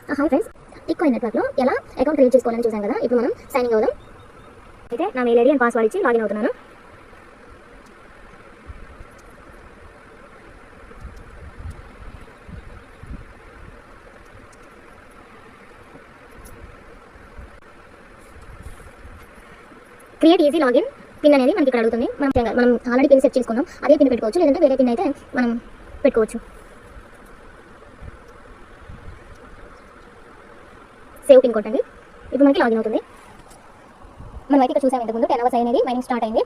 Hi friends, tick coin నెట్వర్క్లో ఎలా account create చేసుకోవాలని చూసాం కదా. ఇప్పుడు మనం సైనింగ్ అవుదాం. అయితే నా మెయిల్ ఐడి అండ్ పాస్వర్డ్ ఇచ్చి లాగిన్ అవుతున్నాను. క్రియేట్ ఈజీ లాగిన్ పిన్ అనేది మనకి ఇక్కడ అడుగుతుంది. మనం ఆల్రెడీ పిన్ సెట్ చేసుకున్నాం, అదే పిన్ పెట్టుకోవచ్చు, లేదంటే వేరే పిన్ అయితే మనం పెట్టుకోవచ్చు. సేవ్ పిన్ కొట్టండి. ఇప్పుడు మనకి లాగిన్ అవుతుంది. మనం అయితే ఇక్కడ చూసాం ఇంతకుముందు 10 hours అనేది మైనింగ్ స్టార్ట్ అయింది.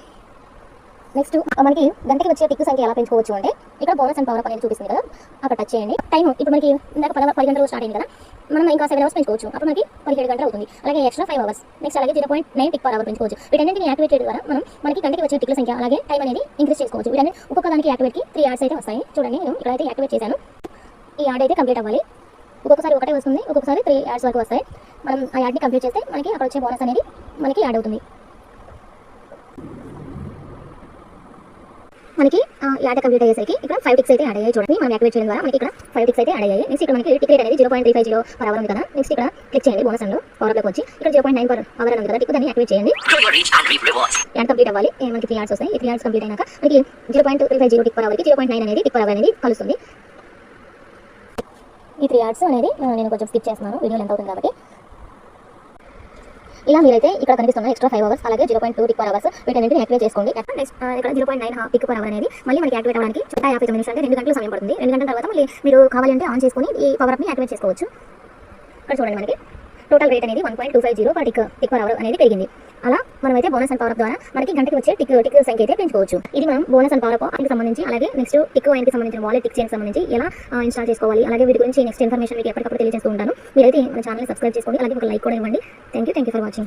నెక్స్ట్ మనకి గంటకి వచ్చే టిక్ సంఖ్య ఎలా పెంచుకోవచ్చు అంటే ఇక్కడ బోనస్ అండ్ పవర్ అప్ అనేది చూపిస్తుంది కదా, అక్కడ టచ్ చేయండి. టైం ఇప్పుడు మనకి ఇందాక 10 గంటలు స్టార్ట్ అయింది కదా, మనం ఇంకా 7 hours పెంచుకోవచ్చు. అప్పుడు మనకి 17 గంటలు అవుతుంది. అలాగే ఎక్స్ట్రా 5 hours. నెక్స్ట్ అలాగే 0.9 టిక్ పర్ అవర్ పెంచుకోవచ్చు. వీటన్నింటిని యాక్టివేట్ చేయడం ద్వారా మనకి గంటకి వచ్చే టిక్ల సంఖ్య అలాగే టైం అనేది ఇంక్రీజ్ చేసుకోవచ్చు. వీటన్ని ఒక్కొక్క దానికి యాక్టివేట్కి 3 hours అయితే వస్తాయి. చూడండి, నేను ఇక్కడైతే యాక్టివేట్ చేశాను. ఈ యాడ్ అయితే కంప్లీట్ అవ్వాలి. ఒక్కొక్కసారి ఒకటే వస్తుంది, ఒక్కొక్కసారి 3 hours వరకు వస్తాయి. మనం ఆ యాడ్ని కంప్లీట్ చేస్తే మనకి అక్కడ వచ్చే బోనస్ అనేది మనకి యాడ్ అవుతుంది. మనకి యాడ్ కంప్లీట్ అయ్యేసరికి ఇక్కడ 5 టిక్స్ అయితే యాడ్ అయ్యాయి. చూడండి, మనం యాక్టివేట్ చేయడం ద్వారా మనకి ఇక్కడ 5 టిక్స్ అయితే యాడ్ అయ్యాయి. నెక్స్ట్ ఇక్కడ మనకి టిక్ రేట్ అనేది 0.350 పర్ అవర్ ఉంది కదా. నెక్స్ట్ ఇక్కడ క్లిక్ చేయండి బోనస్ అండ్ పవర్ అప్లోకి వచ్చి ఇక్కడ 0.9 పర్ అవర్ ఉంది కదా, టిక్ దాన్ని యాక్టివేట్ చేయండి. యాడ్ కంప్లీట్ అవ్వాలి. మనకి 3 hours వస్తాయి. ఈ 3 hours కంప్లీట్ అయినాక మనకి 0.350 టిక్ పర్ అవర్కి 0.9 అనేది టిక్ పర్ అవర్ అనేది కలుస్తుంది. ఈ 3 hours అనేది నేను కొంచెం స్కిప్ చేస్తున్నాను, వీడియో లెంత్ అవుతుంది కాబట్టి. ఇలా మీరైతే ఇక్కడ కనిపిస్తున్న ఎక్స్ట్రా 5 hours అలాగే 0.2 టిక్ పర్ అవర్స్ వీటన్నింటిని యాక్టివేట్ చేసుకోండి. నెక్స్ట్ ఇక్కడ 0.9 టిక్ పర్ అవర్ అనేది మళ్ళీ మనకి యాక్టివేట్ అవ్వడానికి 59 నిమిషాలు అంటే 2 గంటల సమయం పడుతుంది. 2 గంటల తర్వాత మళ్ళీ మీరు కావాలంటే ఆన్ చేసుకొని ఈ పవర్ అప్ని యాక్టివేట్ చేసుకోవచ్చు. ఇక్కడ చూడండి, మనకి టోటల్ రేట్ అనేది 1.250 పర్ టిక్ పర్ అవర్ అనేది పెరిగింది. అలా మనమైతే బోనస్ అండ్ పవర్ అప్ ద్వారా మనకి గంటకి వచ్చే టిక్ సంఖ్య అయితే పెంచుకోవచ్చు. ఇది మనం బోనస్ అండ్ పవర్ అప్ సంబంధించి అలాగే నెక్స్ట్ టిక్ వైన్కి సంబంధించిన వాలెట్ టిక్ చైన్కి సంబంధించి ఎలా ఇన్స్టాల్ చేసుకోవాలి అలాగే వీటి గురించి నెక్స్ట్ ఇన్ఫర్మేషన్ మీకు ఎప్పటికప్పుడు తెలియజేస్తూ ఉంటాను. మీరైతే మన ఛానల్ సబ్స్క్రైబ్ చేసుకోండి, అలాగే ఒక లైక్ కూడా ఇవ్వండి. Thank you for watching.